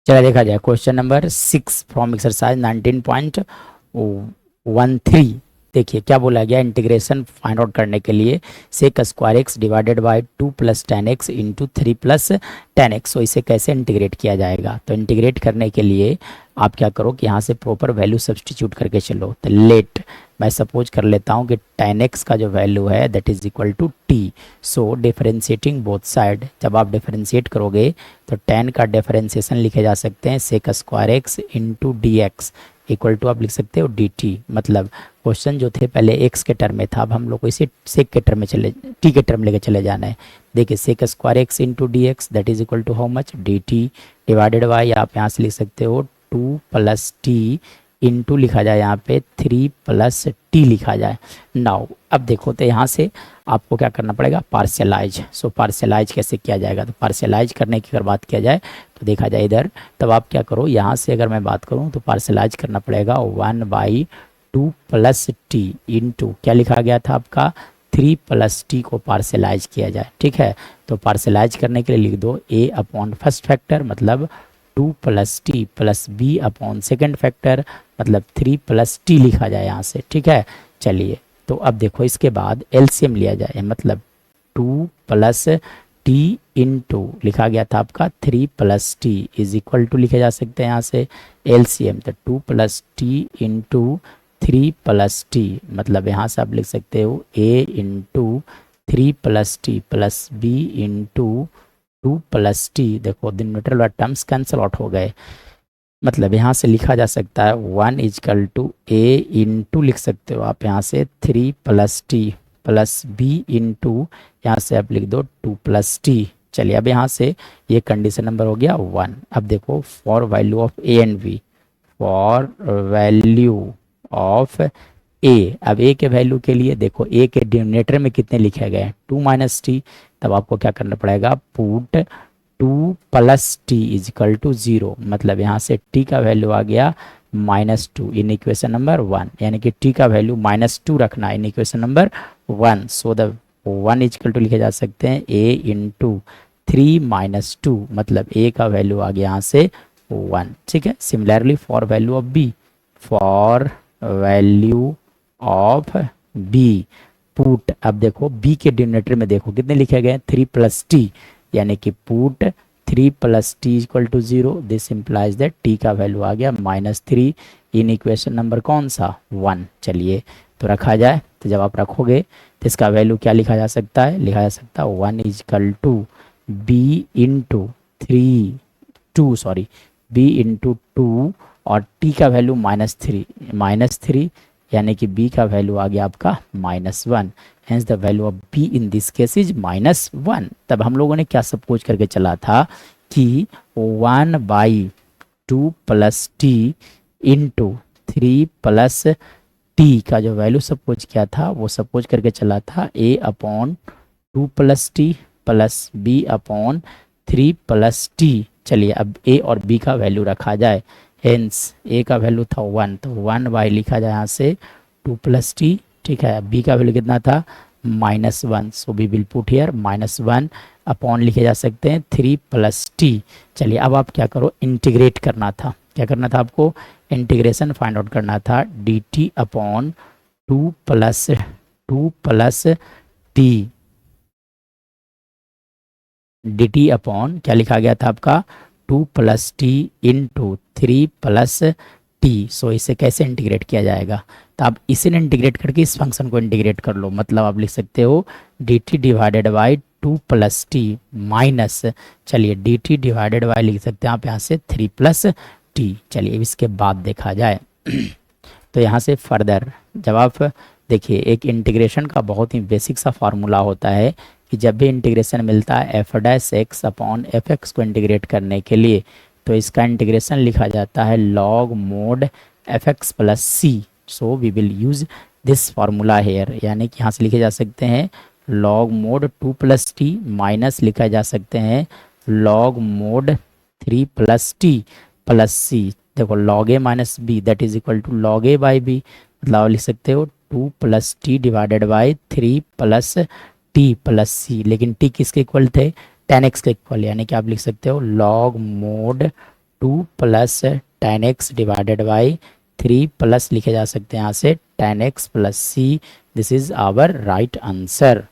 चलिए देखा जाए क्वेश्चन नंबर 6 फ्रॉम एक्सरसाइज 19.13। देखिए क्या बोला गया, इंटीग्रेशन फाइंड आउट करने के लिए sec square X divided by 2 plus ten X into 3 plus ten X. तो इसे कैसे इंटीग्रेट किया जाएगा, तो इंटीग्रेट करने के लिए आप क्या करो कि यहाँ से प्रॉपर वैल्यू सब्सटीट्यूट करके चलो। तो लेट मैं सपोज कर लेता हूँ कि टेन एक्स का जो वैल्यू है that is equal to T. So differentiating both side, जब आप डिफरेंशिएट करोगे तो टेन का डिफरेंशिएशन लिखे जा सकते हैं sec square X into D X equal to आप लिख सकते हो डी टी। मतलब क्वेश्चन जो थे पहले एक्स के टर्म में था, अब हम लोग को इसे सेक के टर्म में टी के टर्म लेके चले जाना है। देखिए sec square X into D X that is equal to how much, D T divided by आप यहाँ से लिख सकते हो 2 प्लस टी इंटू लिखा जाए यहाँ पे 3 प्लस टी लिखा जाए। नाउ अब देखो तो यहाँ से आपको क्या करना पड़ेगा, पार्शियलाइज। सो पार्शियलाइज कैसे किया जाएगा, तो पार्शियलाइज करने की अगर बात किया जाए तो देखा जाए इधर, तब आप क्या करो यहाँ से अगर मैं बात करूँ तो पार्शियलाइज करना पड़ेगा 1/2 प्लस टी इंटू क्या लिखा गया था आपका 3 प्लस टी को पार्शियलाइज किया जाए। ठीक है, तो पार्शियलाइज करने के लिए लिख दो a अपॉन फर्स्ट फैक्टर मतलब 2 plus T plus B upon second factor मतलब 3 प्लस टी लिखा जाए यहाँ से। ठीक है, चलिए तो अब देखो इसके बाद एलसीएम लिया जाए, मतलब 2 प्लस टी इंटू लिखा गया था आपका 3 plus T is equal to लिखे जा सकते हैं यहाँ से एलसीएम, तो 2 plus T into 3 plus T मतलब यहाँ से आप लिख सकते हो a into 3 plus T plus B into 2 plus T. देखो डिनोमिनेटर वाले टर्म्स कैंसिल आउट हो गए, मतलब यहाँ से लिखा जा सकता है 1 इजकल टू a इंटू लिख सकते हो आप यहाँ से 3 plus T plus B into यहाँ से आप लिख दो 2 प्लस टी। चलिए अब यहाँ से ये कंडीशन नंबर हो गया 1। अब देखो for value of A and B, for value of A, अब ए के वैल्यू के लिए देखो ए के डिनोमिनेटर में कितने लिखे गए हैं 2 माइनस टी, तब आपको क्या करना पड़ेगा put 2 plus T equal to 0, मतलब यहाँ से टी का वैल्यू आ गया -2 इन इक्वेशन नंबर 1, यानी कि टी का वैल्यू -2 रखना in equation number 1। So the 1 equal to लिखे जा सकते हैं a इंटू 3 माइनस 2, मतलब a का वैल्यू आ गया यहाँ से 1। ठीक है, similarly for value of b, for value of b put, अब देखो b के डिनोमिनेटर में देखो कितने लिखे गए 3 प्लस टी, यानी कि put 3 plus T equal to 0, this implies that T का वैल्यू आ गया -3 इन इक्वेशन नंबर कौन सा 1। चलिए तो रखा जाए, तो जब आप रखोगे तो इसका वैल्यू क्या लिखा जा सकता है, लिखा जा सकता है 1 इजकल टू बी इंटू 2 और टी का वैल्यू -3 यानी कि b का वैल्यू आ गया आपका -1, hence the value of b in this case is -1। तब हम लोगों ने क्या सपोज करके चला था कि 1/2 plus T into 3 plus T का जो वैल्यू सपोज किया था वो सपोज करके चला था a upon 2 plus T plus B upon 3 plus T. चलिए अब a और b का वैल्यू रखा जाए, हेंस a का वैल्यू था 1, तो 1 लिखा जाए यहाँ से 2 प्लस टी। ठीक है, b का वैल्यू कितना था -1, so we will put here -1 upon लिखे जा सकते हैं 3 प्लस टी। चलिए अब आप क्या करो, इंटीग्रेट करना था, क्या करना था आपको, इंटीग्रेशन फाइंड आउट करना था D T upon 2 plus T, D T upon क्या लिखा गया था आपका 2 plus T into 3 plus T. So इसे कैसे इंटीग्रेट किया जाएगा, तो आप इसे इंटीग्रेट करके इस फंक्शन को इंटीग्रेट कर लो, मतलब आप लिख सकते हो D T divided by 2 plus T minus, चलिए डी टी डिवाइडेड बाई लिख सकते हैं आप यहाँ से 3 प्लस टी। चलिए इसके बाद देखा जाए तो यहाँ से फर्दर जब आप देखिए एक इंटीग्रेशन का बहुत ही बेसिक सा फार्मूला होता है कि जब भी इंटीग्रेशन मिलता है F dash X upon F X को इंटीग्रेट करने के लिए, तो इसका इंटीग्रेशन लिखा जाता है log mod F X plus C. So we will use this formula here, यानी कि यहाँ से लिखे जा सकते हैं log mod 2 plus T minus लिखा जा सकते हैं log mod 3 plus T plus C. देखो log A minus B that is equal to log A by B, मतलब लिख सकते हो 2 plus T divided by 3 plus T plus C, लेकिन टी किसके इक्वल थे 10x के इक्वल, यानी कि आप लिख सकते हो log mod two plus ten X divided by three plus लिखे जा सकते हैं यहाँ से ten X plus C. This is our right answer.